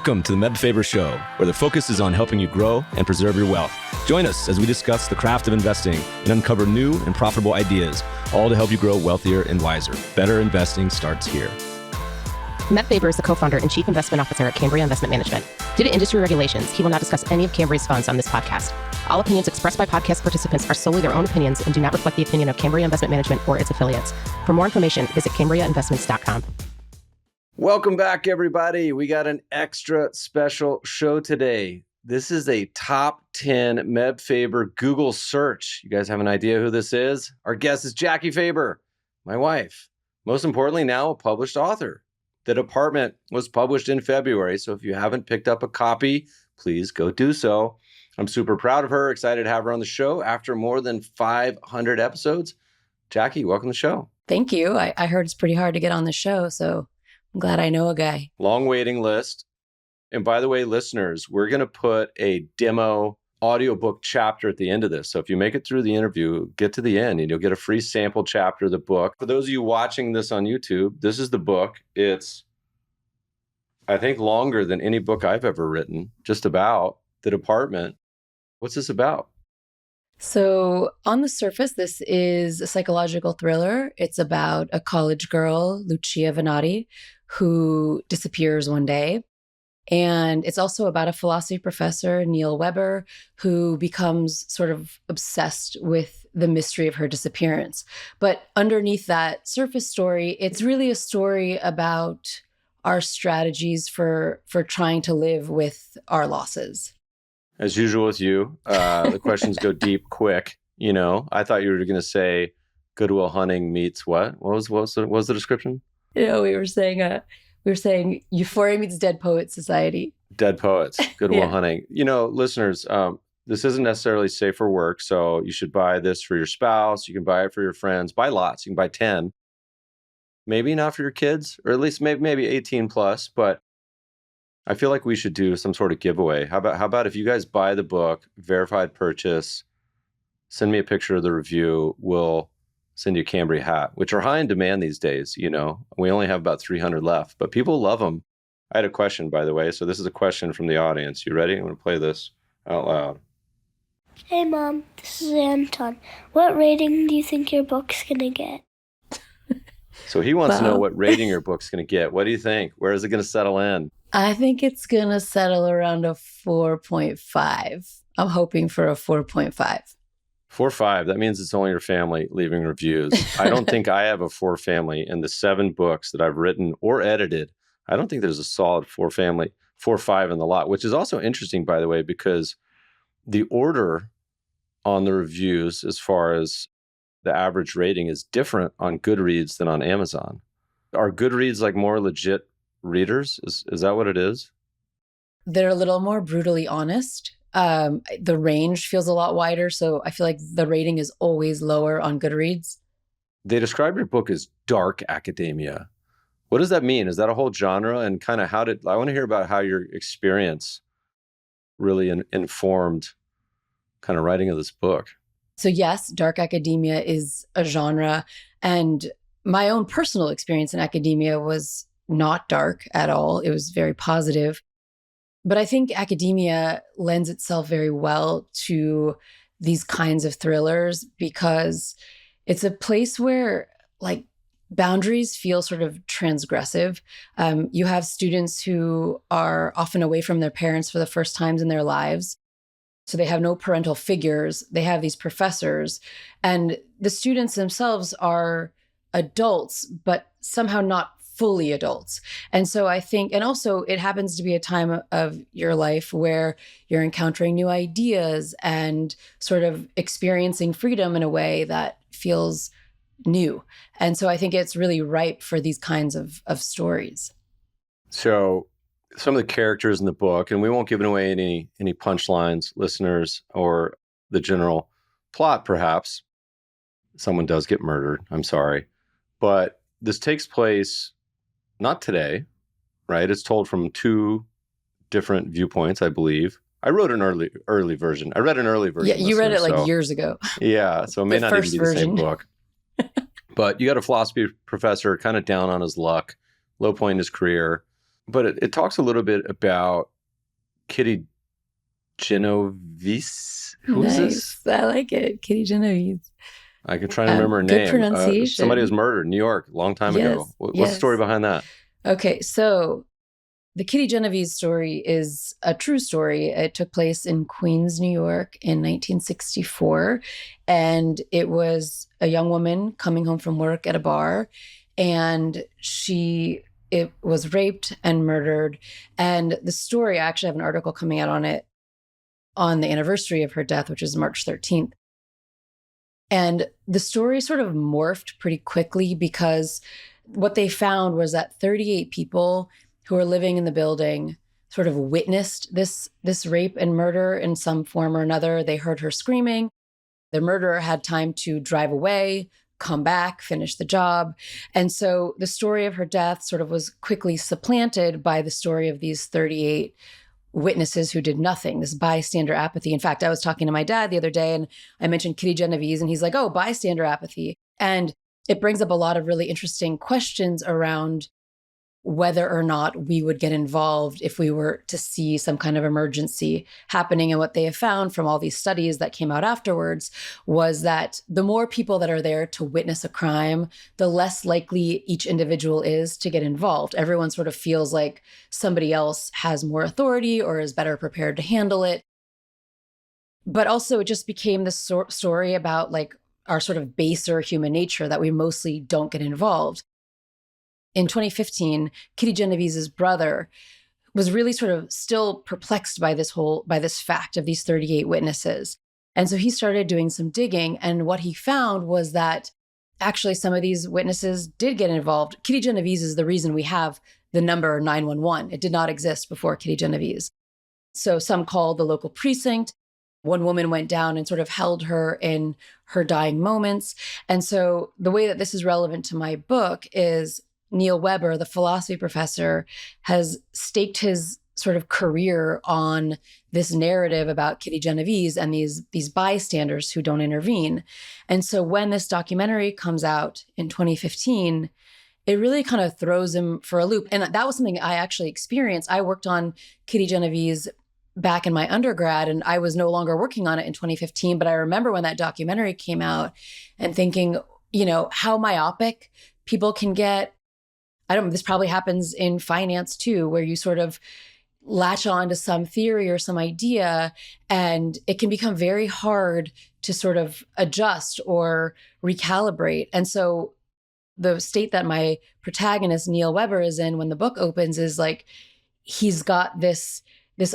Welcome to the Meb Faber Show, where the focus is on helping you grow and preserve your wealth. Join us as we discuss the craft of investing and uncover new and profitable ideas, all to help you grow wealthier and wiser. Better investing starts here. Meb Faber is the co-founder and chief investment officer at Cambria Investment Management. Due to industry regulations, he will not discuss any of Cambria's funds on this podcast. All opinions expressed by podcast participants are solely their own opinions and do not reflect the opinion of Cambria Investment Management or its affiliates. For more information, visit CambriaInvestments.com. Welcome back, everybody. We got an extra special show today. This is a top 10 Meb Faber Google search. You guys have an idea who this is? Our guest is Jackie Faber, my wife. Most importantly, now a published author. The Department was published in February, so if you haven't picked up a copy, please go do so. I'm super proud of her, excited to have her on the show after more than 500 episodes. Jackie, welcome to the show. Thank you. I heard it's pretty hard to get on the show, so I'm glad I know a guy. Long waiting list. And by the way, listeners, we're going to put a demo audiobook chapter at the end of this. So if you make it through the interview, get to the end and you'll get a free sample chapter of the book. For those of you watching this on YouTube, this is the book. It's, I think, longer than any book I've ever written, just about the Department. What's this about? So on the surface, this is a psychological thriller. It's about a college girl, Lucia Venati, who disappears one day. And it's also about a philosophy professor, Neil Weber, who becomes sort of obsessed with the mystery of her disappearance. But underneath that surface story, it's really a story about our strategies for trying to live with our losses. As usual with you, the questions go deep quick. You know, I thought you were going to say Goodwill Hunting meets what? What was the description? You know, we were saying Euphoria meets Dead Poets Society. Dead Poets, Goodwill Yeah. Hunting. You know, listeners, this isn't necessarily safe for work, so you should buy this for your spouse. You can buy it for your friends. Buy lots. You can buy 10. Maybe not for your kids, or at least maybe 18 plus, but I feel like we should do some sort of giveaway. How about if you guys buy the book, verified purchase, send me a picture of the review, we'll send you a Cambria hat, which are high in demand these days. You know, we only have about 300 left, but people love them. I had a question, by the way. So this is a question from the audience. You ready? I'm going to play this out loud. Hey, Mom, this is Anton. What rating do you think your book's going to get? So he wants to know Wow. what rating your book's going to get. What do you think? Where is it going to settle in? I think it's going to settle around a 4.5. I'm hoping for a 4.5. 4.5. That means it's only your family leaving reviews. I don't think I have a 4 family in the 7 books that I've written or edited. I don't think there's a solid 4.5 in the lot, which is also interesting, by the way, because the order on the reviews as far as the average rating is different on Goodreads than on Amazon. Are Goodreads like more legit readers? Is that what it is? They're a little more brutally honest. The range feels a lot wider, so I feel like the rating is always lower on Goodreads. They describe your book as dark academia. What does that mean? Is that a whole genre? And kind of I want to hear about how your experience really informed kind of writing of this book. So yes, dark academia is a genre, and my own personal experience in academia was not dark at all. It was very positive. But I think academia lends itself very well to these kinds of thrillers because it's a place where like boundaries feel sort of transgressive. You have students who are often away from their parents for the first times in their lives. So they have no parental figures. They have these professors, and the students themselves are adults, but somehow not fully adults. And so I think, and also it happens to be a time of your life where you're encountering new ideas and sort of experiencing freedom in a way that feels new. And so I think it's really ripe for these kinds of stories. So some of the characters in the book, and we won't give away any punchlines, listeners, or the general plot, perhaps. Someone does get murdered. I'm sorry. But this takes place not today, right? It's told from 2 different viewpoints, I believe. I wrote an early version. I read an early version. Yeah, you read it listeners, like years ago. Yeah, so it may The not even first be the same version. book. But you got a philosophy professor kind of down on his luck, low point in his career. But it talks a little bit about Kitty Genovese. Who is this? I like it. Kitty Genovese. I can try to remember her Good name. pronunciation. Somebody was murdered in New York a long time ago. What's the story behind that? Okay, so the Kitty Genovese story is a true story. It took place in Queens, New York in 1964. And it was a young woman coming home from work at a bar. And it was raped and murdered. And the story, I actually have an article coming out on it on the anniversary of her death, which is March 13th. And the story sort of morphed pretty quickly because what they found was that 38 people who were living in the building sort of witnessed this rape and murder in some form or another. They heard her screaming. The murderer had time to drive away, come back, finish the job. And so the story of her death sort of was quickly supplanted by the story of these 38 witnesses who did nothing, this bystander apathy. In fact, I was talking to my dad the other day and I mentioned Kitty Genovese and he's like, oh, bystander apathy. And it brings up a lot of really interesting questions around whether or not we would get involved if we were to see some kind of emergency happening. And what they have found from all these studies that came out afterwards was that the more people that are there to witness a crime, the less likely each individual is to get involved. Everyone sort of feels like somebody else has more authority or is better prepared to handle it. But also it just became this story about like our sort of baser human nature that we mostly don't get involved. In 2015, Kitty Genovese's brother was really sort of still perplexed by this fact of these 38 witnesses. And so he started doing some digging. And what he found was that actually some of these witnesses did get involved. Kitty Genovese is the reason we have the number 911. It did not exist before Kitty Genovese. So some called the local precinct. One woman went down and sort of held her in her dying moments. And so the way that this is relevant to my book is Neil Weber, the philosophy professor, has staked his sort of career on this narrative about Kitty Genovese and these bystanders who don't intervene. And so when this documentary comes out in 2015, it really kind of throws him for a loop. And that was something I actually experienced. I worked on Kitty Genovese back in my undergrad, and I was no longer working on it in 2015. But I remember when that documentary came out and thinking, how myopic people can get. This probably happens in finance too, where you sort of latch on to some theory or some idea, and it can become very hard to sort of adjust or recalibrate. And so the state that my protagonist, Neil Weber, is in when the book opens is like, he's got this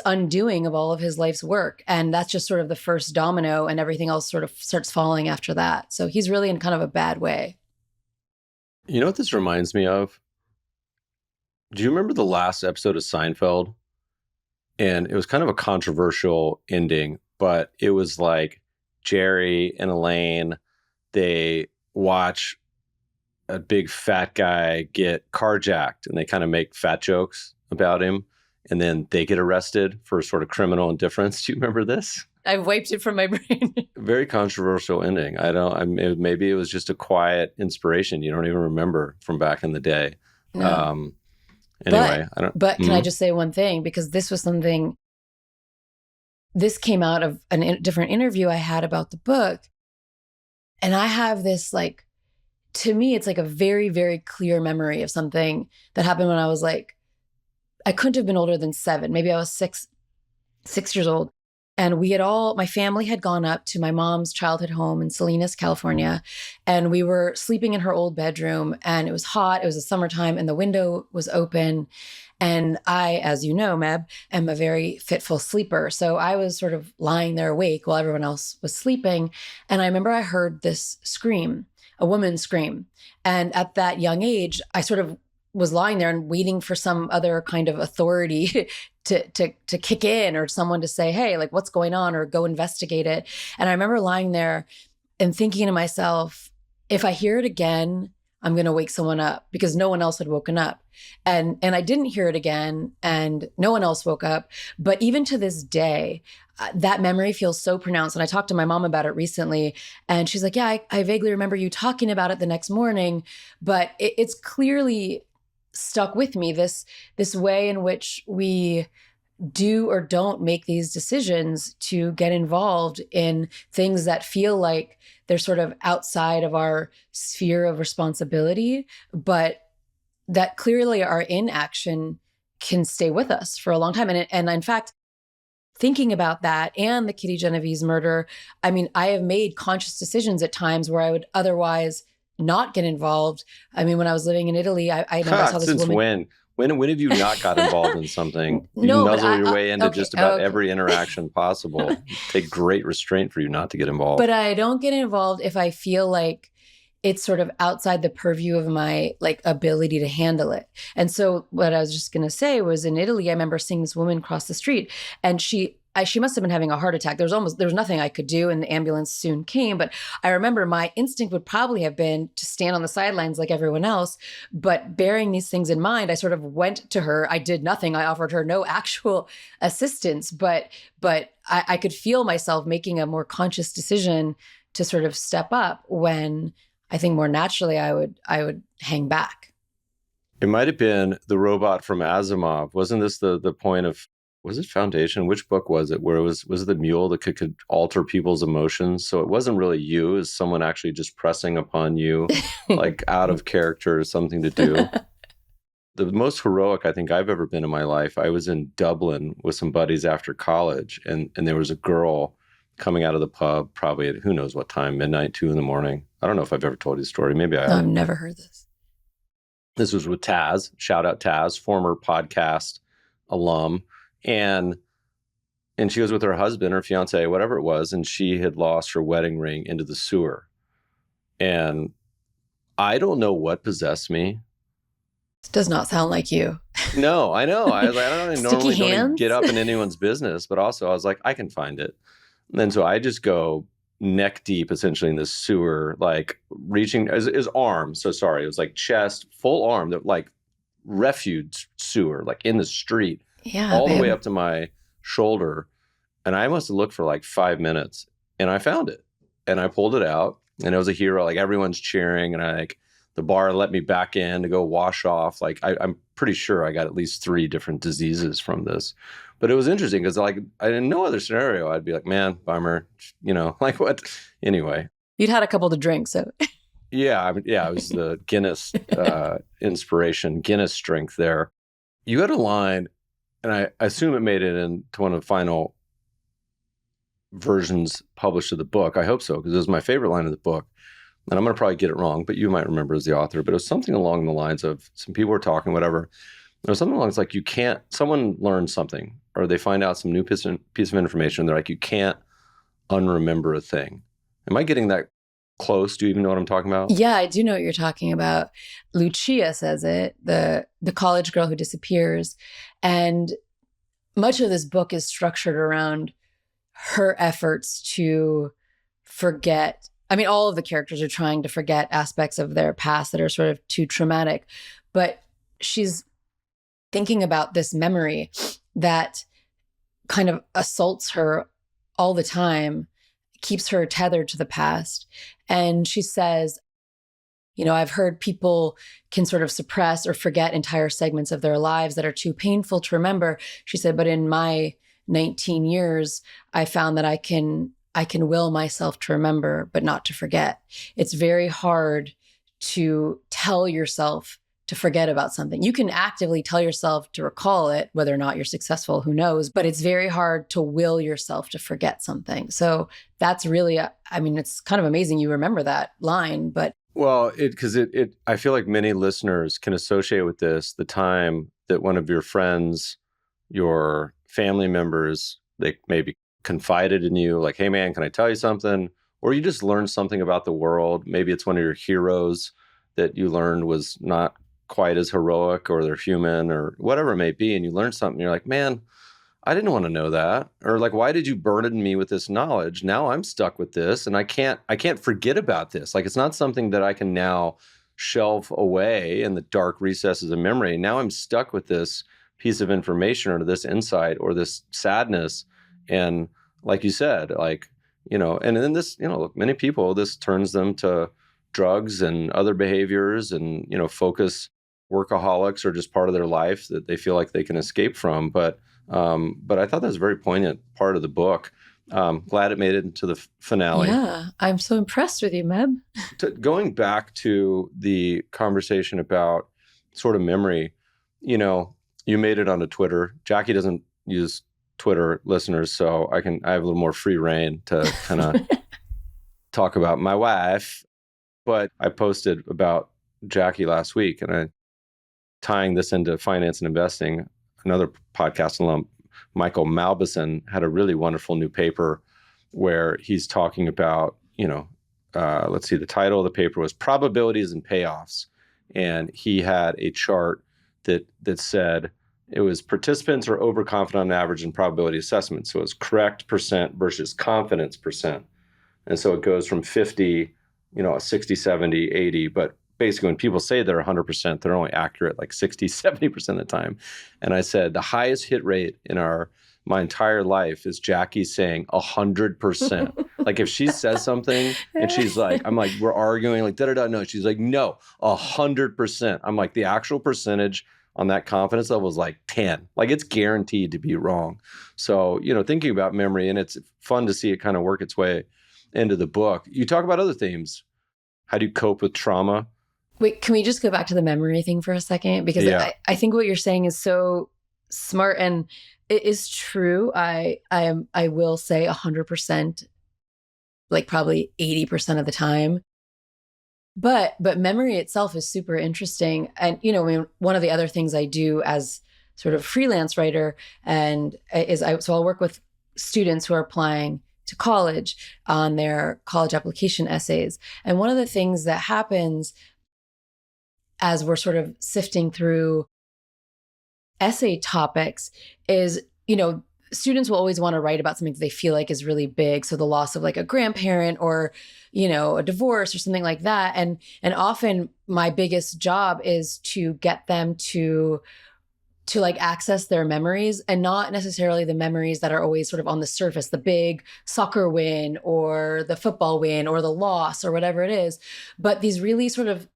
undoing of all of his life's work. And that's just sort of the first domino, and everything else sort of starts falling after that. So he's really in kind of a bad way. You know what this reminds me of? Do you remember the last episode of Seinfeld? And it was kind of a controversial ending, but it was like Jerry and Elaine, they watch a big fat guy get carjacked and they kind of make fat jokes about him. And then they get arrested for sort of criminal indifference. Do you remember this? I've wiped it from my brain. Very controversial ending. Maybe it was just a quiet inspiration you don't even remember from back in the day. No. Anyway, But can I just say one thing? Because this came out of a different interview I had about the book. And I have this, like, to me, it's like a very, very clear memory of something that happened when I was like, I couldn't have been older than 7. Maybe I was 6 years old. And my family had gone up to my mom's childhood home in Salinas, California. And we were sleeping in her old bedroom, and it was hot. It was the summertime and the window was open. And I, as you know, Meb, am a very fitful sleeper. So I was sort of lying there awake while everyone else was sleeping. And I remember I heard this scream, a woman scream. And at that young age, I sort of was lying there and waiting for some other kind of authority to kick in, or someone to say, hey, like, what's going on, or go investigate it. And I remember lying there and thinking to myself, if I hear it again, I'm going to wake someone up, because no one else had woken up. And I didn't hear it again, and no one else woke up. But even to this day, that memory feels so pronounced. And I talked to my mom about it recently, and she's like, yeah, I vaguely remember you talking about it the next morning, but it's clearly stuck with me, this way in which we do or don't make these decisions to get involved in things that feel like they're sort of outside of our sphere of responsibility, but that clearly our inaction can stay with us for a long time. And in fact, thinking about that and the Kitty Genovese murder, I mean, I have made conscious decisions at times where I would otherwise not get involved. I mean, when I was living in Italy, I never saw this Since woman. when have you not got involved in something? You No, but nuzzle your way into okay, just about okay. every interaction possible. Take great restraint for you not to get involved. But I don't get involved if I feel like it's sort of outside the purview of my like ability to handle it. And so what I was just going to say was in Italy, I remember seeing this woman cross the street and she must have been having a heart attack. There was nothing I could do and the ambulance soon came. But I remember my instinct would probably have been to stand on the sidelines like everyone else. But bearing these things in mind, I sort of went to her. I did nothing. I offered her no actual assistance, but I could feel myself making a more conscious decision to sort of step up when I think more naturally I would hang back. It might have been the robot from Asimov. Wasn't this the point of, was it Foundation? Which book was it? Where it was it the mule that could alter people's emotions? So it wasn't really you, it was someone actually just pressing upon you, like out of character or something to do. The most heroic I think I've ever been in my life, I was in Dublin with some buddies after college, and there was a girl coming out of the pub, probably at who knows what time, midnight, 2 a.m. I don't know if I've ever told you the story. Maybe I have. I've never heard this. This was with Taz, shout out Taz, former podcast alum. And she was with her husband, her fiance, whatever it was, and she had lost her wedding ring into the sewer. And I don't know what possessed me. This does not sound like you. No, I know. I was like, I don't normally don't even hands? get up in anyone's business, but also I was like, I can find it. And then so I just go neck deep essentially in the sewer, like reaching his arm. So sorry, it was like chest, full arm, that like refuge sewer, like in the street. Yeah, all babe. the way up to my shoulder. And I must have looked for like 5 minutes and I found it and I pulled it out and it was a hero. Like everyone's cheering and the bar let me back in to go wash off. Like I'm pretty sure I got at least 3 different diseases from this. But it was interesting because like in no other scenario, I'd be like, man, bummer, like what? Anyway. You'd had a couple to drink, so. Yeah, it was the Guinness inspiration, Guinness strength there. You had a line, and I assume it made it into one of the final versions published of the book. I hope so, because it was my favorite line of the book. And I'm going to probably get it wrong, but you might remember as the author. But it was something along the lines of some people were talking, whatever. There was something along the lines like someone learned something, or they find out some new piece of information. And they're like, you can't unremember a thing. Am I getting that close? Do you even know what I'm talking about? Yeah, I do know what you're talking about. Lucia says it, the college girl who disappears. And much of this book is structured around her efforts to forget. I mean, all of the characters are trying to forget aspects of their past that are sort of too traumatic. But she's thinking about this memory that kind of assaults her all the time, keeps her tethered to the past. And she says, I've heard people can sort of suppress or forget entire segments of their lives that are too painful to remember. She said, but in my 19 years, I found that I can will myself to remember, but not to forget. It's very hard to tell yourself to forget about something. You can actively tell yourself to recall it, whether or not you're successful, who knows, but it's very hard to will yourself to forget something. So that's really, it's kind of amazing you remember that line, but. Well, I feel like many listeners can associate with this, the time that one of your friends, your family members, they maybe confided in you, like, hey man, can I tell you something? Or you just learned something about the world. Maybe it's one of your heroes that you learned was not quite as heroic, or they're human, or whatever it may be, and you learn something, you're like, man, I didn't want to know that. Or like, why did you burden me with this knowledge? Now I'm stuck with this and I can't forget about this. Like, it's not something that I can now shelve away in the dark recesses of memory. Now I'm stuck with this piece of information or this insight or this sadness. And like you said, and then this, many people, this turns them to drugs and other behaviors and, focus workaholics are just part of their life that they feel like they can escape from. But I thought that was a very poignant part of the book. Glad it made it into the finale. Yeah, I'm so impressed with you, Meb. Going back to the conversation about sort of memory, you made it onto Twitter. Jackie doesn't use Twitter, listeners, so I have a little more free reign to kind of talk about my wife. But I posted about Jackie last week, and tying this into finance and investing, another podcast alum, Michael Malbison, had a really wonderful new paper where he's talking about, let's see, the title of the paper was Probabilities and Payoffs. And he had a chart that said it was participants are overconfident on average in probability assessment. So it's correct percent versus confidence percent. And so it goes from 50, 60, 70, 80, but basically when people say they're 100%, they're only accurate like 60, 70% of the time. And I said, the highest hit rate in my entire life is Jackie saying 100%. Like if she says something and she's like, I'm like, we're arguing like da-da-da. No, she's like, no, 100%. I'm like, the actual percentage on that confidence level is like 10. Like it's guaranteed to be wrong. So, thinking about memory, and it's fun to see it kind of work its way into the book. You talk about other themes. How do you cope with trauma? Wait, can we just go back to the memory thing for a second? Because I think what you're saying is so smart, and it is true. I will say 100%, like probably 80% of the time. But memory itself is super interesting. And, one of the other things I do as sort of freelance writer so I'll work with students who are applying to college on their college application essays. And one of the things that happens as we're sort of sifting through essay topics is, students will always want to write about something that they feel like is really big. So the loss of like a grandparent or, a divorce or something like that. And often my biggest job is to get them to like access their memories, and not necessarily the memories that are always sort of on the surface, the big soccer win or the football win or the loss or whatever it is, but these really sort of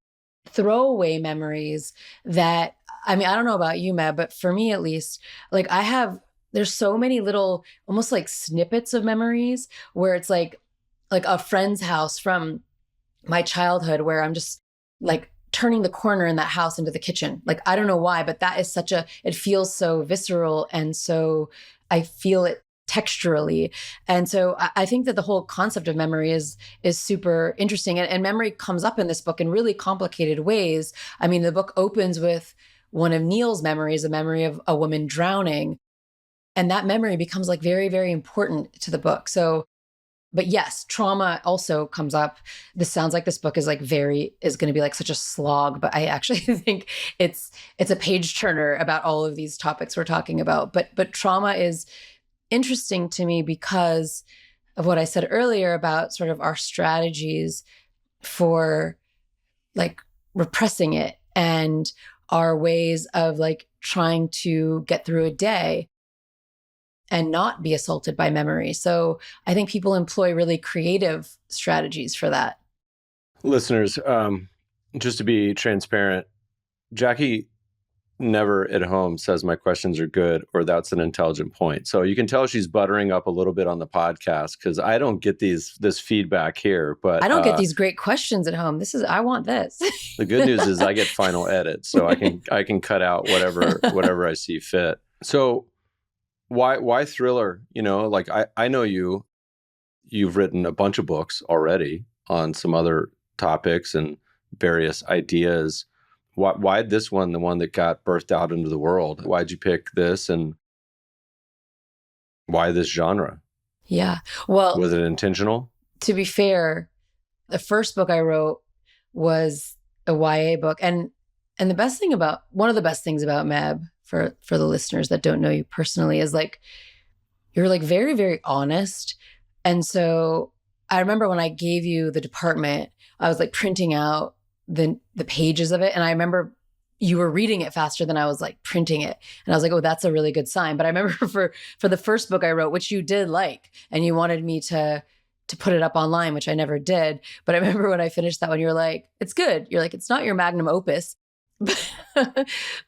throwaway memories that, I don't know about you, Meb, but for me at least, like there's so many little, almost like snippets of memories where it's like a friend's house from my childhood where I'm just like turning the corner in that house into the kitchen. Like, I don't know why, but that is it feels so visceral. And so I feel it texturally. And so I think that the whole concept of memory is super interesting. And memory comes up in this book in really complicated ways. The book opens with one of Neil's memories, a memory of a woman drowning. And that memory becomes like very, very important to the book. So, but yes, trauma also comes up. This sounds like this book is going to be like such a slog, but I actually think it's a page turner about all of these topics we're talking about. But trauma is interesting to me because of what I said earlier about sort of our strategies for like repressing it and our ways of like trying to get through a day and not be assaulted by memory. So I think people employ really creative strategies for that. Listeners, just to be transparent, Jackie never at home says my questions are good or that's an intelligent point. So you can tell she's buttering up a little bit on the podcast because I don't get this feedback here. But I don't get these great questions at home. I want this. The good news is I get final edits, so I can cut out whatever I see fit. So why thriller? Like I know you've written a bunch of books already on some other topics and various ideas. Why this one, the one that got birthed out into the world? Why'd you pick this, and why this genre? Yeah. Well, was it intentional? To be fair, the first book I wrote was a YA book. And one of the best things about Meb, for the listeners that don't know you personally, is like, you're like very, very honest. And so I remember when I gave you the Department, I was like printing out the pages of it. And I remember you were reading it faster than I was like printing it. And I was like, oh, that's a really good sign. But I remember for the first book I wrote, which you did like, and you wanted me to put it up online, which I never did. But I remember when I finished that one, you're like, it's good. You're like, it's not your magnum opus,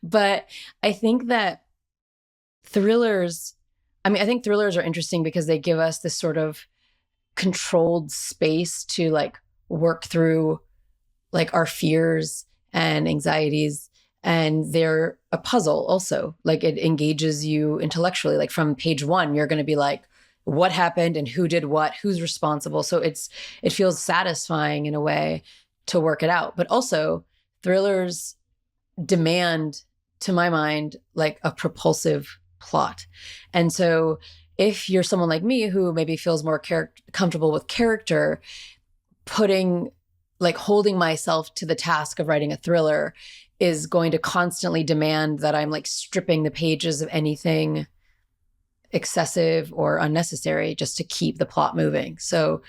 But I think that thrillers, I think thrillers are interesting because they give us this sort of controlled space to like work through like our fears and anxieties. And they're a puzzle also. Like it engages you intellectually. Like from page one, you're going to be like, what happened and who did what, who's responsible. So it feels satisfying in a way to work it out. But also thrillers demand, to my mind, like a propulsive plot. And so if you're someone like me who maybe feels more comfortable with character, holding myself to the task of writing a thriller is going to constantly demand that I'm like stripping the pages of anything excessive or unnecessary just to keep the plot moving. So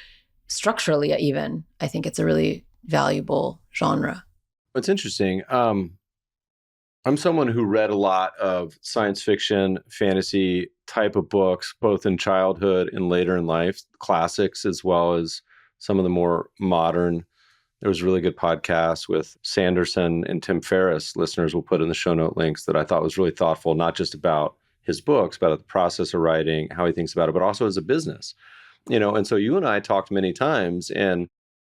structurally, even, I think it's a really valuable genre. It's interesting. I'm someone who read a lot of science fiction, fantasy type of books, both in childhood and later in life, classics, as well as some of the more modern. There was a really good podcast with Sanderson and Tim Ferriss. Listeners will put in the show note links that I thought was really thoughtful, not just about his books, but the process of writing, how he thinks about it, but also as a business. And so you and I talked many times, and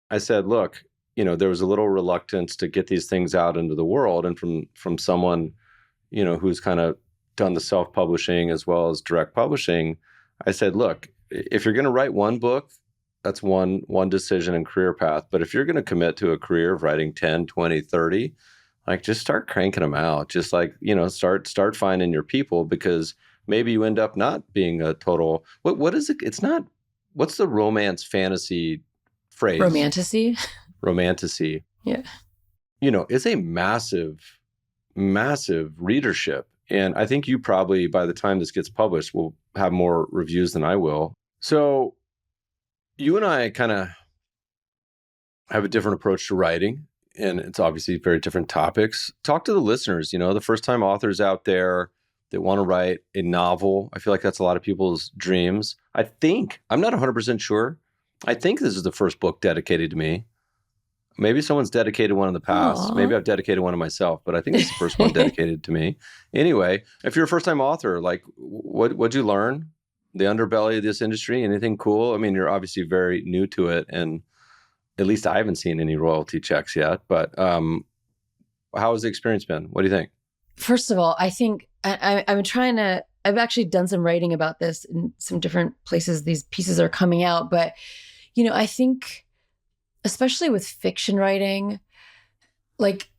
I said, look, there was a little reluctance to get these things out into the world. And from someone, who's kind of done the self-publishing as well as direct publishing, I said, look, if you're going to write one book, that's one decision and career path. But if you're going to commit to a career of writing 10, 20, 30, like just start cranking them out. Just like, start finding your people, because maybe you end up not being a total, what is it? It's not, what's the romance fantasy phrase? Romantasy. Yeah. It's a massive, massive readership. And I think you probably, by the time this gets published, will have more reviews than I will. So you and I kind of have a different approach to writing, and it's obviously very different topics. Talk to the listeners, the first-time authors out there that want to write a novel. I feel like that's a lot of people's dreams. I'm not 100% sure. I think this is the first book dedicated to me. Maybe someone's dedicated one in the past. Aww. Maybe I've dedicated one to myself, but I think it's the first one dedicated to me. Anyway, if you're a first-time author, like what'd you learn? The underbelly of this industry, anything cool? I mean, you're obviously very new to it, and at least I haven't seen any royalty checks yet, but how has the experience been? What do you think? First of all, I think I've actually done some writing about this in some different places. These pieces are coming out, but, I think, especially with fiction writing, like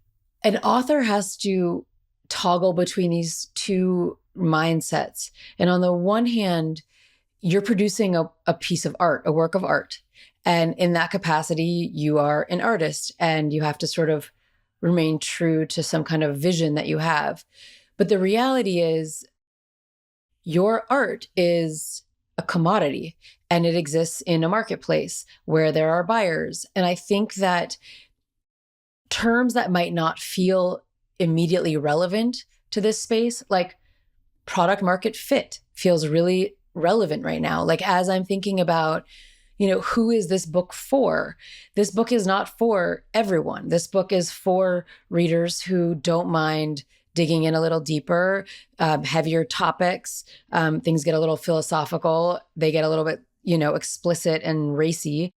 an author has to toggle between these two mindsets. And on the one hand, you're producing a piece of art, a work of art. And in that capacity, you are an artist, and you have to sort of remain true to some kind of vision that you have. But the reality is, your art is a commodity, and it exists in a marketplace where there are buyers. And I think that terms that might not feel immediately relevant to this space, like product market fit, feels really relevant right now. Like, as I'm thinking about, who is this book for? This book is not for everyone. This book is for readers who don't mind digging in a little deeper, heavier topics. Things get a little philosophical. They get a little bit, explicit and racy.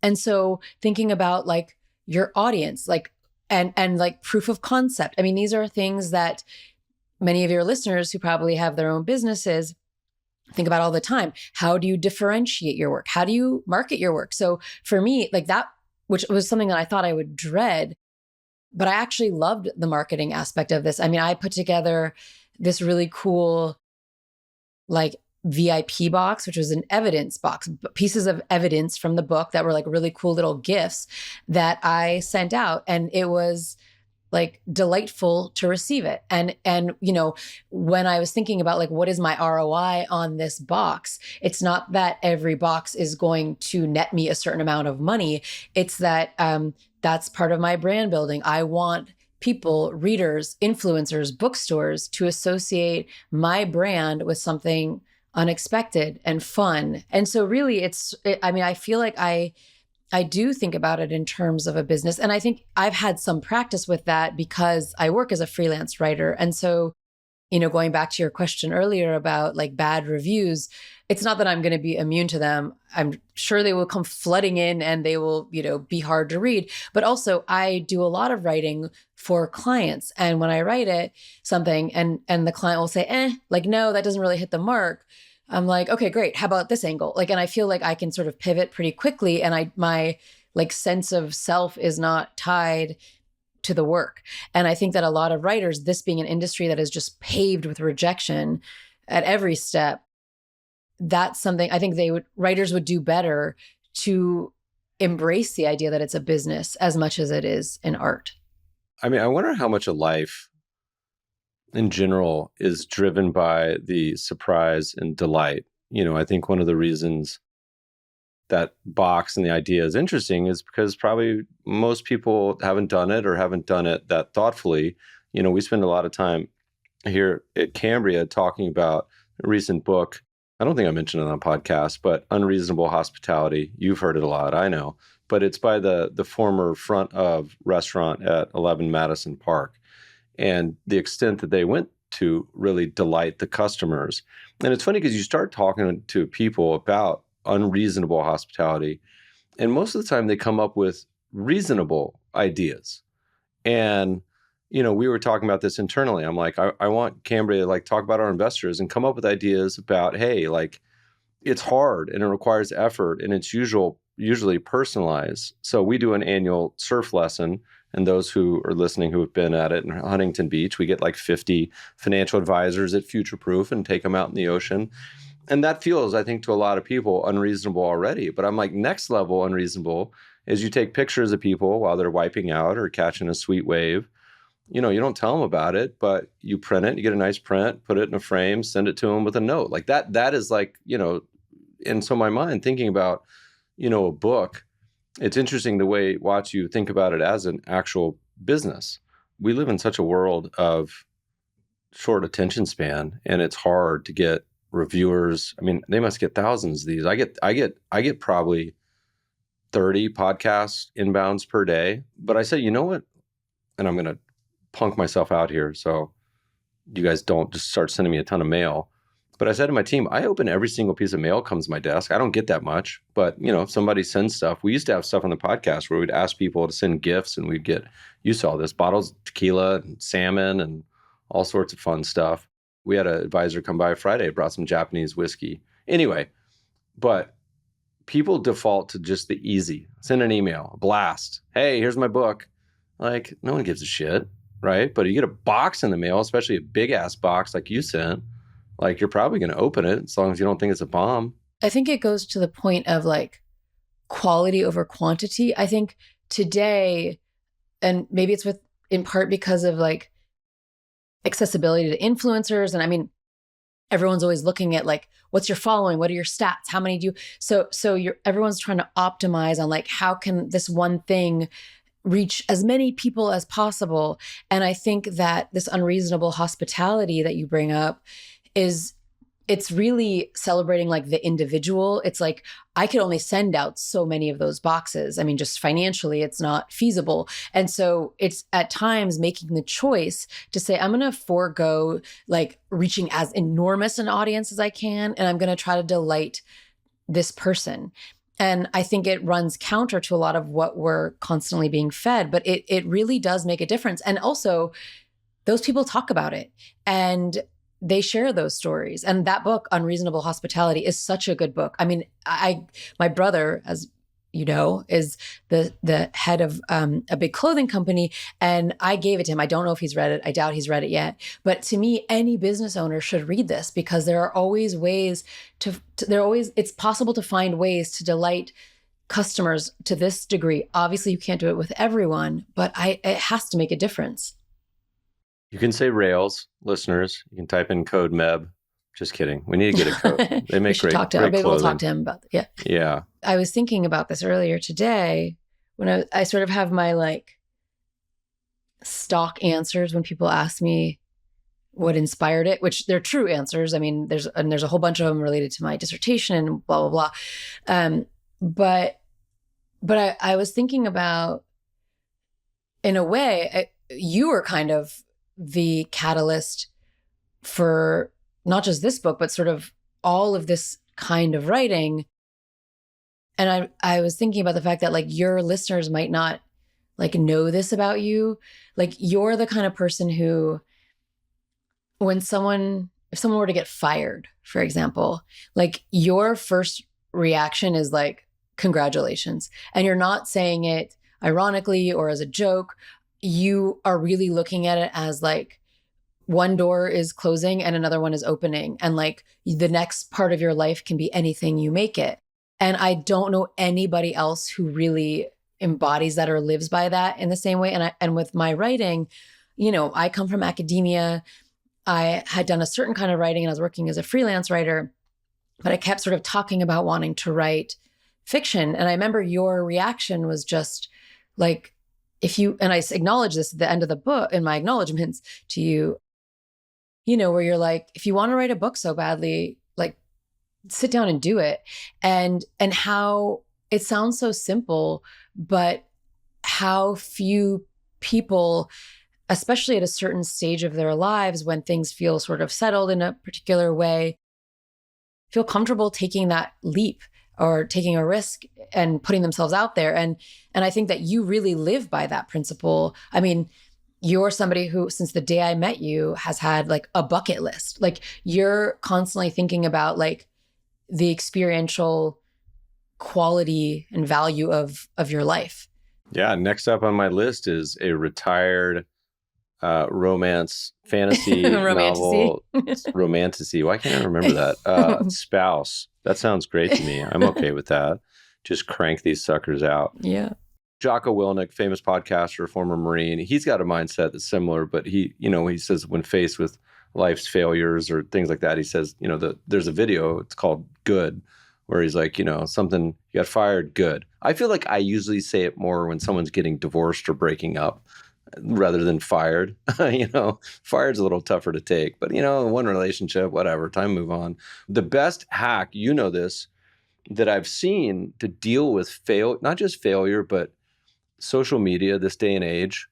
And so thinking about like your audience, like, and like proof of concept. I mean, these are things that many of your listeners who probably have their own businesses think about all the time. How do you differentiate your work? How do you market your work? So for me, like that, which was something that I thought I would dread, but I actually loved the marketing aspect of this. I mean, I put together this really cool, like VIP box, which was an evidence box, pieces of evidence from the book that were like really cool little gifts that I sent out. And it was like delightful to receive it. And when I was thinking about like, what is my ROI on this box? It's not that every box is going to net me a certain amount of money. It's that that's part of my brand building. I want people, readers, influencers, bookstores to associate my brand with something unexpected and fun. And so really I feel like I I do think about it in terms of a business. And I think I've had some practice with that because I work as a freelance writer. And so, going back to your question earlier about like bad reviews, it's not that I'm going to be immune to them. I'm sure they will come flooding in and they will, be hard to read. But also I do a lot of writing for clients. And when I write something and the client will say, no, that doesn't really hit the mark. I'm like, okay, great. How about this angle? And I feel like I can sort of pivot pretty quickly. And my sense of self is not tied to the work. And I think that a lot of writers, this being an industry that is just paved with rejection at every step, that's something I think writers would do better to embrace the idea that it's a business as much as it is an art. I mean, I wonder how much of life in general is driven by the surprise and delight. I think one of the reasons that box and the idea is interesting is because probably most people haven't done it or haven't done it that thoughtfully. We spend a lot of time here at Cambria talking about a recent book. I don't think I mentioned it on a podcast, but Unreasonable Hospitality. You've heard it a lot, I know. But it's by the former front of restaurant at 11 Madison Park. And the extent that they went to really delight the customers. And it's funny because you start talking to people about unreasonable hospitality, and most of the time they come up with reasonable ideas. And, we were talking about this internally. I'm like, I want Cambria to talk about our investors and come up with ideas about, hey, it's hard and it requires effort and it's usually personalized. So we do an annual surf lesson. And those who are listening who have been at it in Huntington Beach, we get 50 financial advisors at Future Proof and take them out in the ocean. And that feels, I think, to a lot of people unreasonable already. But I'm like, next level unreasonable is you take pictures of people while they're wiping out or catching a sweet wave. You don't tell them about it, but you print it, you get a nice print, put it in a frame, send it to them with a note. That is and so my mind thinking about, a book, it's interesting the way watch you think about it as an actual business. We live in such a world of short attention span, and it's hard to get reviewers. I mean, they must get thousands of these. I get probably 30 podcast inbounds per day. But I say, you know what? And I'm going to punk myself out here, so you guys don't just start sending me a ton of mail. But I said to my team, I open every single piece of mail comes to my desk. I don't get that much, but if somebody sends stuff, we used to have stuff on the podcast where we'd ask people to send gifts, and we'd get, you saw this, bottles of tequila and salmon and all sorts of fun stuff. We had an advisor come by Friday, brought some Japanese whiskey. Anyway, but people default to just the easy. Send an email, a blast. Hey, here's my book. No one gives a shit, right? But you get a box in the mail, especially a big ass box like you sent, you're probably going to open it as long as you don't think it's a bomb. I think it goes to the point of quality over quantity. I think today, and maybe it's in part because of accessibility to influencers. And I mean, everyone's always looking at what's your following? What are your stats? How many do you, so everyone's trying to optimize on how can this one thing reach as many people as possible. And I think that this unreasonable hospitality that you bring up it's really celebrating the individual. It's I could only send out so many of those boxes. I mean, just financially, it's not feasible. And so it's at times making the choice to say, I'm going to forego reaching as enormous an audience as I can. And I'm going to try to delight this person. And I think it runs counter to a lot of what we're constantly being fed, but it really does make a difference. And also those people talk about it and they share those stories. And that book, Unreasonable Hospitality, is such a good book. I mean, my brother, as you know, is the head of a big clothing company. And I gave it to him. I don't know if he's read it. I doubt he's read it yet. But to me, any business owner should read this because there are always ways it's possible to find ways to delight customers to this degree. Obviously, you can't do it with everyone, but it has to make a difference. You can say Rails, listeners. You can type in code Meb. Just kidding. We need to get a code. They make great clothing. Maybe we'll talk to him about that. Yeah. Yeah. I was thinking about this earlier today when I sort of have my stock answers when people ask me what inspired it, which they're true answers. I mean, there's a whole bunch of them related to my dissertation and blah, blah, blah. But But I was thinking about, in a way, you were kind of the catalyst for not just this book, but sort of all of this kind of writing. And I was thinking about the fact that like your listeners might not like know this about you. Like you're the kind of person who, if someone were to get fired, for example, like your first reaction is like, congratulations. And you're not saying it ironically or as a joke. You are really looking at it as like one door is closing and another one is opening. And like the next part of your life can be anything you make it. And I don't know anybody else who really embodies that or lives by that in the same way. And with my writing, you know, I come from academia. I had done a certain kind of writing and I was working as a freelance writer, but I kept sort of talking about wanting to write fiction. And I remember your reaction was just like, and I acknowledge this at the end of the book in my acknowledgments to you, you know, where you're like, if you want to write a book so badly, like sit down and do it. And how it sounds so simple, but how few people, especially at a certain stage of their lives, when things feel sort of settled in a particular way, feel comfortable taking that leap or taking a risk and putting themselves out there. And I think that you really live by that principle. I mean, you're somebody who, since the day I met you, has had like a bucket list. Like you're constantly thinking about like the experiential quality and value of your life. Yeah. Next up on my list is a retired romance fantasy novel. Romantasy. Why can't I remember that? Spouse. That sounds great to me. I'm okay with that. Just crank these suckers out. Yeah. Jocko Willink, famous podcaster, former Marine, he's got a mindset that's similar, but he says when faced with life's failures or things like that, he says, you know, there's a video, it's called Good, where he's like, you know, something, you got fired, good. I feel like I usually say it more when someone's getting divorced or breaking up rather than fired. You know, fired's a little tougher to take, but you know, one relationship, whatever, time move on. The best hack, you know this, that I've seen to deal with not just failure, but social media this day and age,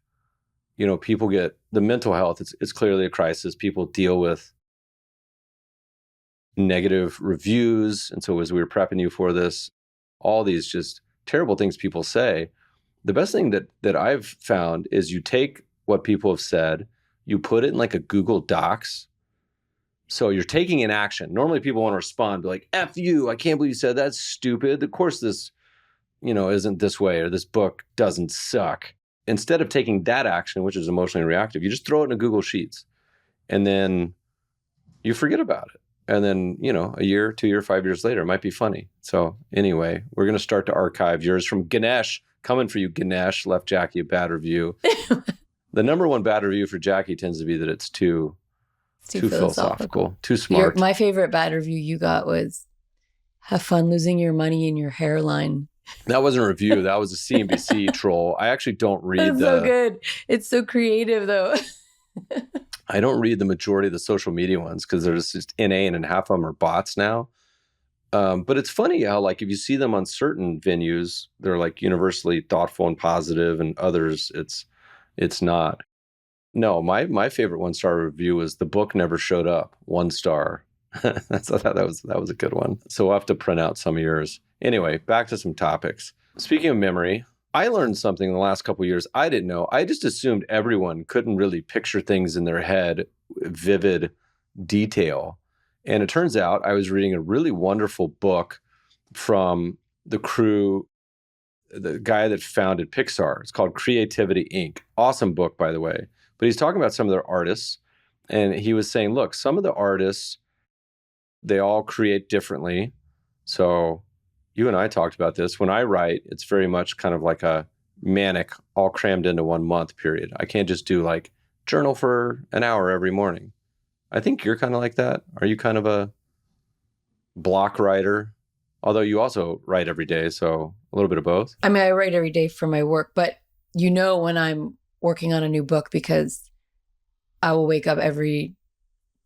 you know, people get the mental health. It's clearly a crisis. People deal with negative reviews. And so as we were prepping you for this, all these just terrible things people say, the best thing that I've found is you take what people have said, you put it in like a Google Docs. So you're taking an action. Normally people want to respond, be like, F you, I can't believe you said that's stupid. Of course this, you know, isn't this way, or this book doesn't suck. Instead of taking that action, which is emotionally reactive, you just throw it in a Google Sheets and then you forget about it. And then, you know, a year, 2 years, 5 years later, it might be funny. So anyway, we're going to start to archive yours from Ganesh. Coming for you, Ganesh. Left Jackie a bad review. The number one bad review for Jackie tends to be that it's too philosophical, too smart. My favorite bad review you got was, have fun losing your money in your hairline. That wasn't a review. That was a CNBC troll. I actually don't read It's so good. It's so creative, though. I don't read the majority of the social media ones because they're just inane and half of them are bots now. But it's funny how, like, if you see them on certain venues, they're like universally thoughtful and positive, and others, it's not. No, my favorite 1-star review was the book never showed up. 1 star. That was a good one. So we'll have to print out some of yours. Anyway, back to some topics. Speaking of memory, I learned something in the last couple of years I didn't know. I just assumed everyone couldn't really picture things in their head, vivid detail. And it turns out I was reading a really wonderful book from the crew, the guy that founded Pixar. It's called Creativity, Inc. Awesome book, by the way. But he's talking about some of their artists. And he was saying, look, some of the artists, they all create differently. So you and I talked about this. When I write, it's very much kind of like a manic, all crammed into 1 month period. I can't just do like journal for an hour every morning. I think you're kind of like that. Are you kind of a block writer? Although you also write every day, so a little bit of both. I mean, I write every day for my work, but you know when I'm working on a new book because I will wake up every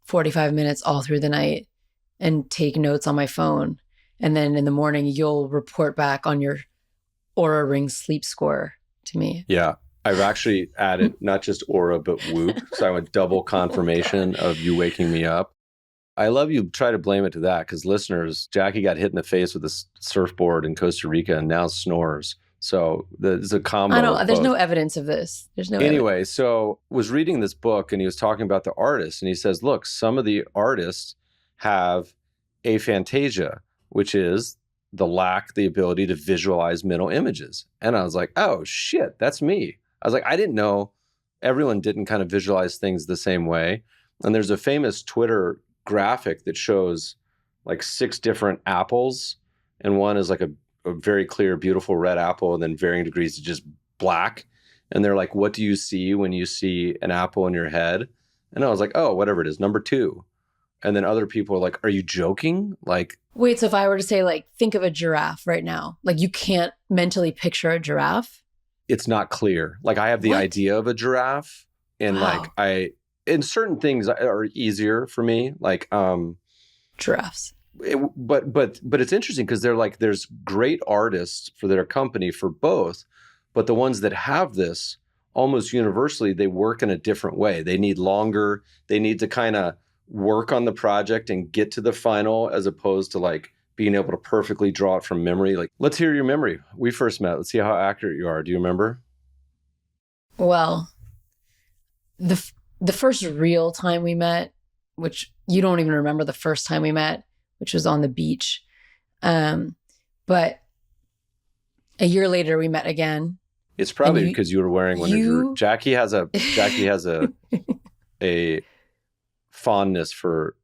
45 minutes all through the night and take notes on my phone. And then in the morning, you'll report back on your Aura Ring sleep score to me. Yeah. I've actually added not just Aura, but Whoop. So I went double confirmation of you waking me up. I love you try to blame it to that because listeners, Jackie got hit in the face with a surfboard in Costa Rica and now snores. So there's a combo. I know. There's no evidence of this. There's no Anyway, evidence. so was reading this book and he was talking about the artists and he says, look, some of the artists have aphantasia, which is the ability to visualize mental images. And I was like, oh shit, that's me. I was like, I didn't know everyone didn't kind of visualize things the same way. And there's a famous Twitter graphic that shows like 6 different apples. And one is like a very clear, beautiful red apple, and then varying degrees of just black. And they're like, what do you see when you see an apple in your head? And I was like, oh, whatever it is, number 2. And then other people are like, are you joking? Like, wait, so if I were to say, like, think of a giraffe right now, like you can't mentally picture a giraffe? It's not clear. Like I have the idea of a giraffe and Wow. and certain things are easier for me, like Giraffes. But it's interesting because they're like, there's great artists for their company for both, but the ones that have this almost universally, they work in a different way. They need longer, they need to kind of work on the project and get to the final as opposed to like being able to perfectly draw it from memory. Like, let's hear your memory. We first met. Let's see how accurate you are. Do you remember? Well, the first real time we met, which you don't even remember the first time we met, which was on the beach. But a year later we met again. It's probably because you were wearing one of your. Jackie has a a fondness for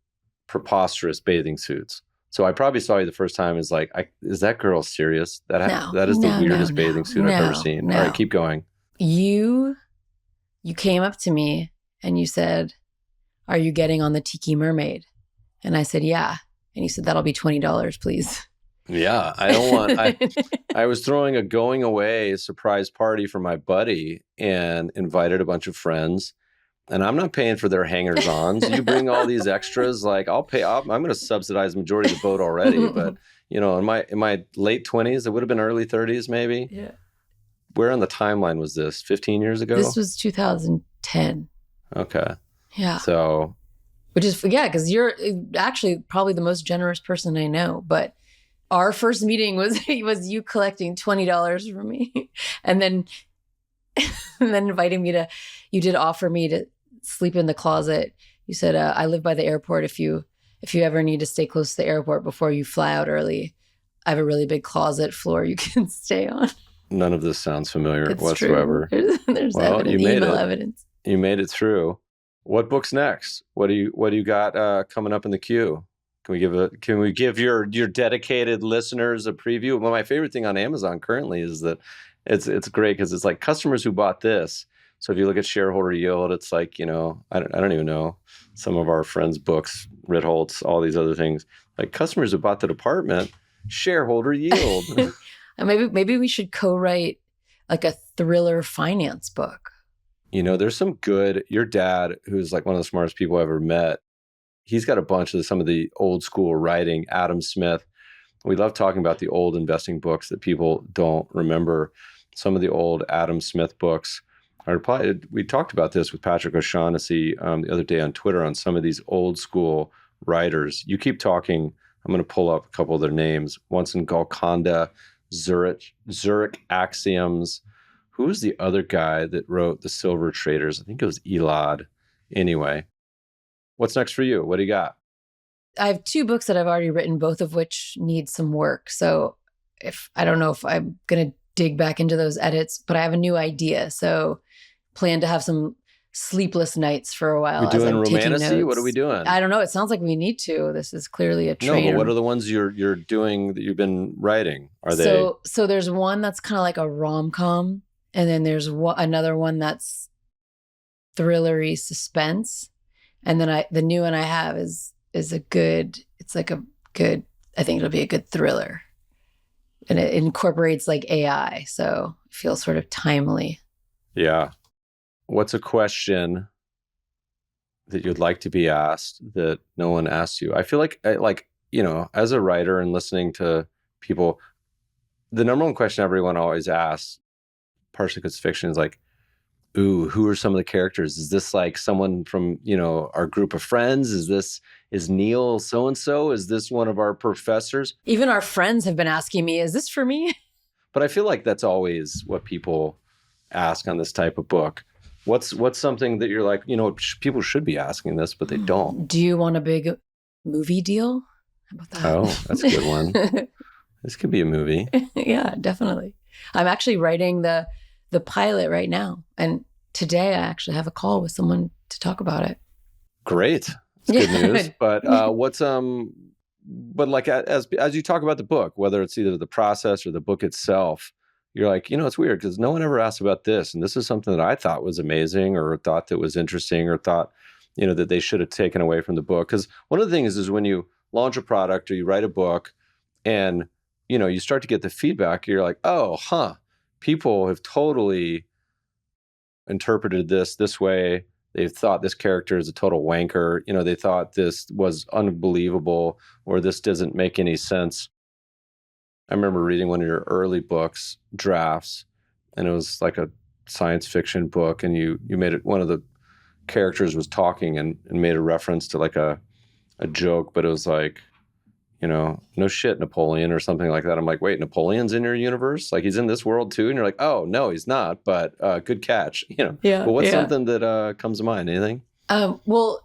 preposterous bathing suits. So I probably saw you the first time as like, is that girl serious? That is the weirdest bathing suit I've ever seen. All right, keep going. You came up to me and you said, are you getting on the Tiki Mermaid? And I said, yeah. And you said, that'll be $20, please. Yeah, I don't want, I was throwing a going away surprise party for my buddy and invited a bunch of friends. And I'm not paying for their hangers-ons. You bring all these extras, like I'm going to subsidize the majority of the boat already. But you know, in my late 20s, it would have been early 30s, maybe. Yeah. Where on the timeline was this? 15 years ago? This was 2010. Okay. Yeah. So, which is, yeah, because you're actually probably the most generous person I know. But our first meeting was you collecting $20 from me, and then inviting me to. You did offer me to sleep in the closet. You said, I live by the airport. If you ever need to stay close to the airport before you fly out early, I have a really big closet floor you can stay on. None of this sounds familiar It's whatsoever. True. There's evidence, email evidence. You made it through. What book's next? What do you got coming up in the queue? Can we give your dedicated listeners a preview? Well, my favorite thing on Amazon currently is that it's great because it's like customers who bought this. So if you look at shareholder yield, it's like, you know, I don't even know, some of our friends' books, Ritholtz, all these other things, like customers who bought the Department, shareholder yield. Maybe we should co-write like a thriller finance book. You know, there's some good, your dad, who's like one of the smartest people I've ever met, he's got a bunch of some of the old school writing, Adam Smith. We love talking about the old investing books that people don't remember. Some of the old Adam Smith books. We talked about this with Patrick O'Shaughnessy the other day on Twitter on some of these old school writers. You keep talking, I'm going to pull up a couple of their names. Once in Golconda, Zurich Axioms. Who was the other guy that wrote The Silver Traders? I think it was Elad. Anyway, what's next for you? What do you got? I have 2 books that I've already written, both of which need some work. So I don't know if I'm going to dig back into those edits, but I have a new idea. So plan to have some sleepless nights for a while. You're doing romantasy? What are we doing? I don't know. It sounds like we need to. This is clearly a trainer. No, but what are the ones you're doing that you've been writing? Are they? So there's one that's kind of like a rom-com, and then there's another one that's thrillery suspense, and then the new one I have is a good. It's like a good. I think it'll be a good thriller, and it incorporates like AI, so it feels sort of timely. Yeah. What's a question that you'd like to be asked that no one asked you? I feel like, you know, as a writer and listening to people, the number one question everyone always asks, partially because fiction, is like, ooh, who are some of the characters? Is this like someone from, our group of friends? Is Neil so-and-so? Is this one of our professors? Even our friends have been asking me, is this for me? But I feel like that's always what people ask on this type of book. What's something that you're like, people should be asking this, but they don't? Do you want a big movie deal? How about that? Oh, that's a good one. This could be a movie. Yeah, definitely. I'm actually writing the pilot right now. And today I actually have a call with someone to talk about it. Great. That's good news. But but like as you talk about the book, whether it's either the process or the book itself, you're like, it's weird because no one ever asked about this. And this is something that I thought was amazing or thought that was interesting or thought, that they should have taken away from the book. Because one of the things is when you launch a product or you write a book and, you start to get the feedback, you're like, people have totally interpreted this way. They thought this character is a total wanker. They thought this was unbelievable or this doesn't make any sense. I remember reading one of your early books, drafts, and it was like a science fiction book. And you made it, one of the characters was talking and made a reference to like a joke, but it was like, no shit, Napoleon or something like that. I'm like, wait, Napoleon's in your universe? Like he's in this world too? And you're like, oh, no, he's not, but good catch. Yeah, but what's something that comes to mind? Anything? Well,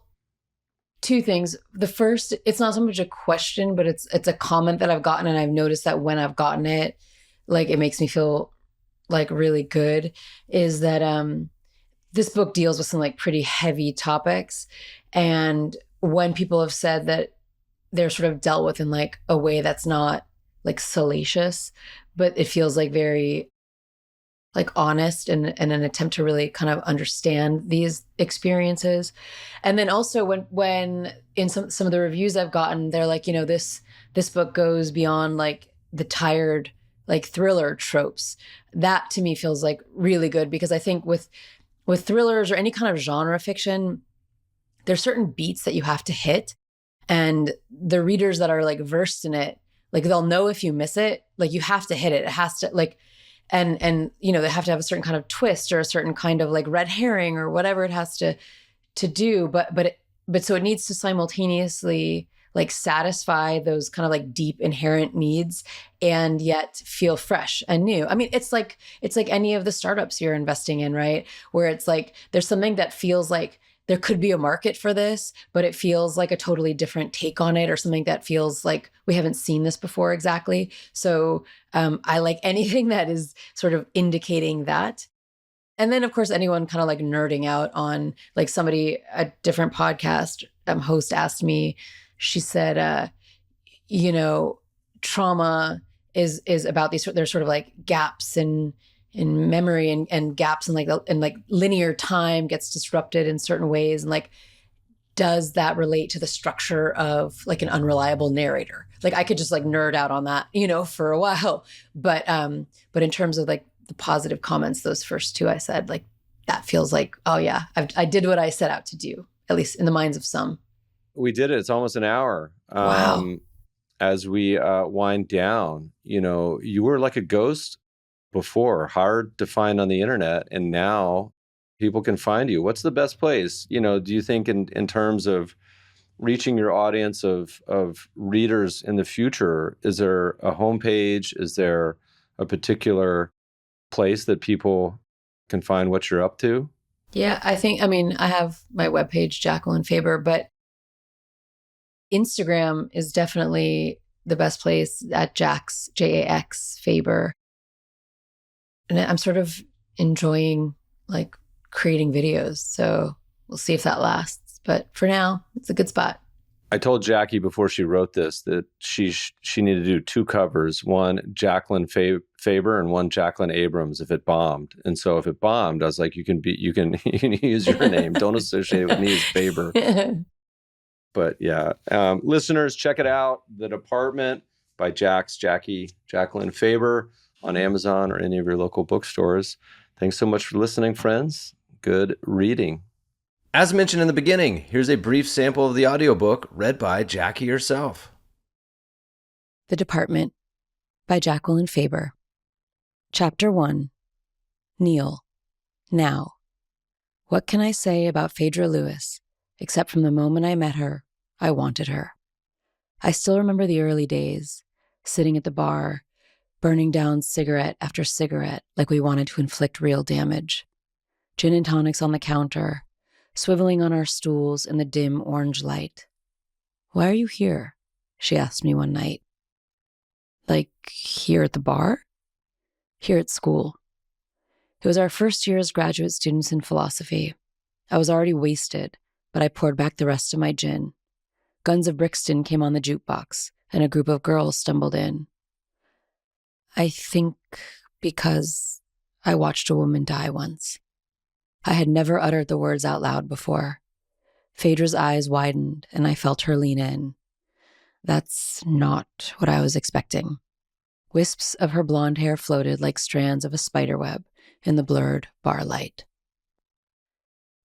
two things. The first, it's not so much a question, but it's a comment that I've gotten. And I've noticed that when I've gotten it, like it makes me feel like really good, is that this book deals with some like pretty heavy topics. And when people have said that they're sort of dealt with in like a way that's not like salacious, but it feels like very like honest and an attempt to really kind of understand these experiences. And then also when in some of the reviews I've gotten, they're like, this book goes beyond like the tired like thriller tropes. That to me feels like really good, because I think with thrillers or any kind of genre fiction, there's certain beats that you have to hit. And the readers that are like versed in it, like they'll know if you miss it, like you have to hit it. It has to like, and they have to have a certain kind of twist or a certain kind of like red herring or whatever it has to do. But so it needs to simultaneously like satisfy those kind of like deep inherent needs and yet feel fresh and new. I mean, it's like any of the startups you're investing in, right? Where it's like, there's something that feels like there could be a market for this, but it feels like a totally different take on it, or something that feels like we haven't seen this before exactly. So I like anything that is sort of indicating that. And then, of course, anyone kind of like nerding out on like somebody, a different podcast host asked me, she said, trauma is about these, there's sort of like gaps in memory and gaps in like linear time gets disrupted in certain ways. And like, does that relate to the structure of like an unreliable narrator? Like I could just like nerd out on that, for a while. But in terms of like the positive comments, those first two I said, like that feels like, oh yeah, I did what I set out to do, at least in the minds of some. We did it. It's almost an hour. Wow. As we wind down, you were like a ghost before, hard to find on the internet, and now people can find you. What's the best place? Do you think in terms of reaching your audience of readers in the future, is there a homepage? Is there a particular place that people can find what you're up to? Yeah, I have my webpage, Jacqueline Faber, but Instagram is definitely the best place at Jax, Jax Faber. And I'm sort of enjoying like creating videos. So we'll see if that lasts. But for now, it's a good spot. I told Jackie before she wrote this that she needed to do two covers, one Jacqueline Faber and one Jacqueline Abrams if it bombed. And so if it bombed, I was like, you can use your name. Don't associate it with me as Faber. But yeah, listeners, check it out. The Department by Jacqueline Faber on Amazon or any of your local bookstores. Thanks so much for listening, friends. Good reading. As mentioned in the beginning, here's a brief sample of the audiobook read by Jackie herself. The Department by Jacqueline Faber. Chapter 1. Neil. Now. What can I say about Phaedra Lewis, except from the moment I met her, I wanted her. I still remember the early days, sitting at the bar, burning down cigarette after cigarette like we wanted to inflict real damage. Gin and tonics on the counter, swiveling on our stools in the dim orange light. "Why are you here?" she asked me one night. "Like, here at the bar?" "Here at school." It was our first year as graduate students in philosophy. I was already wasted, but I poured back the rest of my gin. Guns of Brixton came on the jukebox, and a group of girls stumbled in. I think because I watched a woman die once. I had never uttered the words out loud before. Phaedra's eyes widened, and I felt her lean in. That's not what I was expecting. Wisps of her blonde hair floated like strands of a spiderweb in the blurred bar light.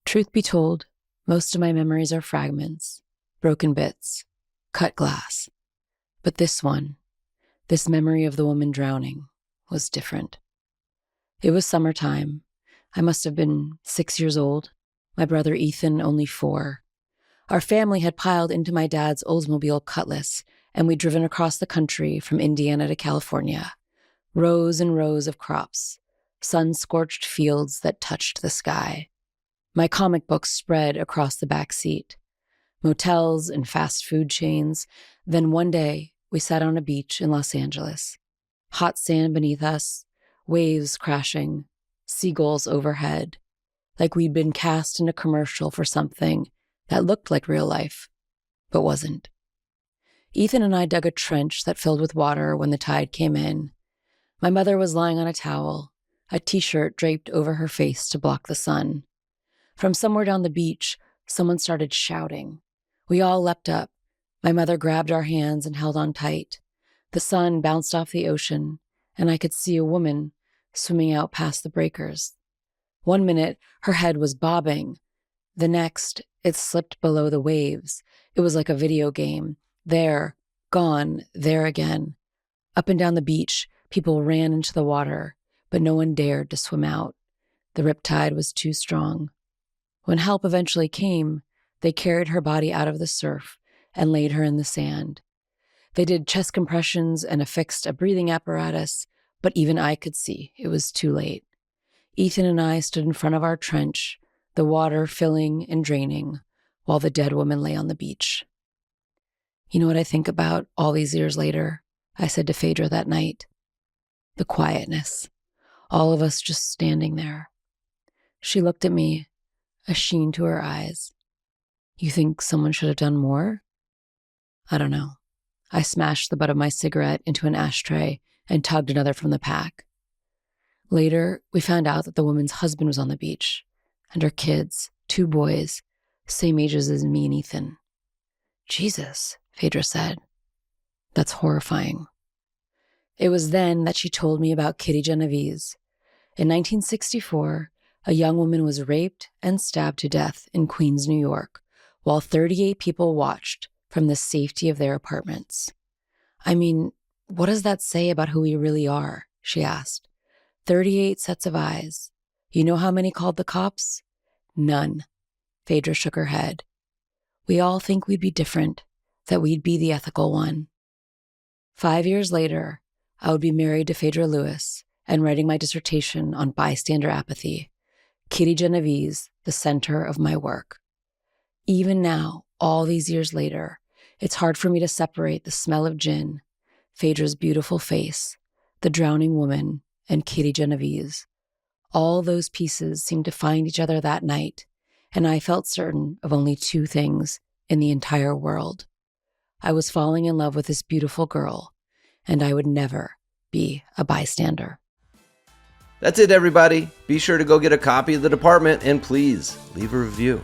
Truth be told, most of my memories are fragments, broken bits, cut glass. But this one, this memory of the woman drowning, was different. It was summertime. I must have been 6 years old, my brother Ethan only 4. Our family had piled into my dad's Oldsmobile Cutlass, and we'd driven across the country from Indiana to California. Rows and rows of crops, sun-scorched fields that touched the sky. My comic books spread across the back seat. Motels and fast food chains. Then one day, we sat on a beach in Los Angeles. Hot sand beneath us, waves crashing, seagulls overhead, like we'd been cast in a commercial for something that looked like real life, but wasn't. Ethan and I dug a trench that filled with water when the tide came in. My mother was lying on a towel, a t-shirt draped over her face to block the sun. From somewhere down the beach, someone started shouting. We all leapt up. My mother grabbed our hands and held on tight. The sun bounced off the ocean, and I could see a woman swimming out past the breakers. One minute, her head was bobbing. The next, it slipped below the waves. It was like a video game. There, gone, there again. Up and down the beach, people ran into the water, but no one dared to swim out. The riptide was too strong. When help eventually came, they carried her body out of the surf and laid her in the sand. They did chest compressions and affixed a breathing apparatus, but even I could see it was too late. Ethan and I stood in front of our trench, the water filling and draining, while the dead woman lay on the beach. "You know what I think about all these years later?" I said to Phaedra that night. The quietness. All of us just standing there. She looked at me, a sheen to her eyes. "You think someone should have done more?" "I don't know." I smashed the butt of my cigarette into an ashtray and tugged another from the pack. Later, we found out that the woman's husband was on the beach, and her kids, 2 boys, same ages as me and Ethan. "Jesus," Phaedra said. "That's horrifying." It was then that she told me about Kitty Genovese. In 1964, a young woman was raped and stabbed to death in Queens, New York, while 38 people watched from the safety of their apartments. "I mean, what does that say about who we really are?" she asked. 38 sets of eyes. You know how many called the cops? None. Phaedra shook her head. We all think we'd be different, that we'd be the ethical one. 5 years later, I would be married to Phaedra Lewis and writing my dissertation on bystander apathy. Kitty Genovese, the center of my work. Even now, all these years later, it's hard for me to separate the smell of gin, Phaedra's beautiful face, the drowning woman, and Kitty Genovese. All those pieces seemed to find each other that night, and I felt certain of only 2 things in the entire world. I was falling in love with this beautiful girl, and I would never be a bystander. That's it, everybody. Be sure to go get a copy of The Department, and please leave a review.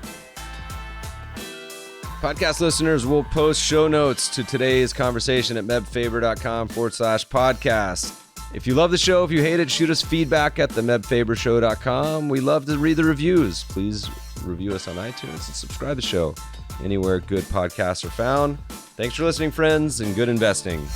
Podcast listeners will post show notes to today's conversation at mebfaber.com/podcast. If you love the show, if you hate it, shoot us feedback at themebfabershow.com. We love to read the reviews. Please review us on iTunes and subscribe to the show anywhere good podcasts are found. Thanks for listening, friends, and good investing.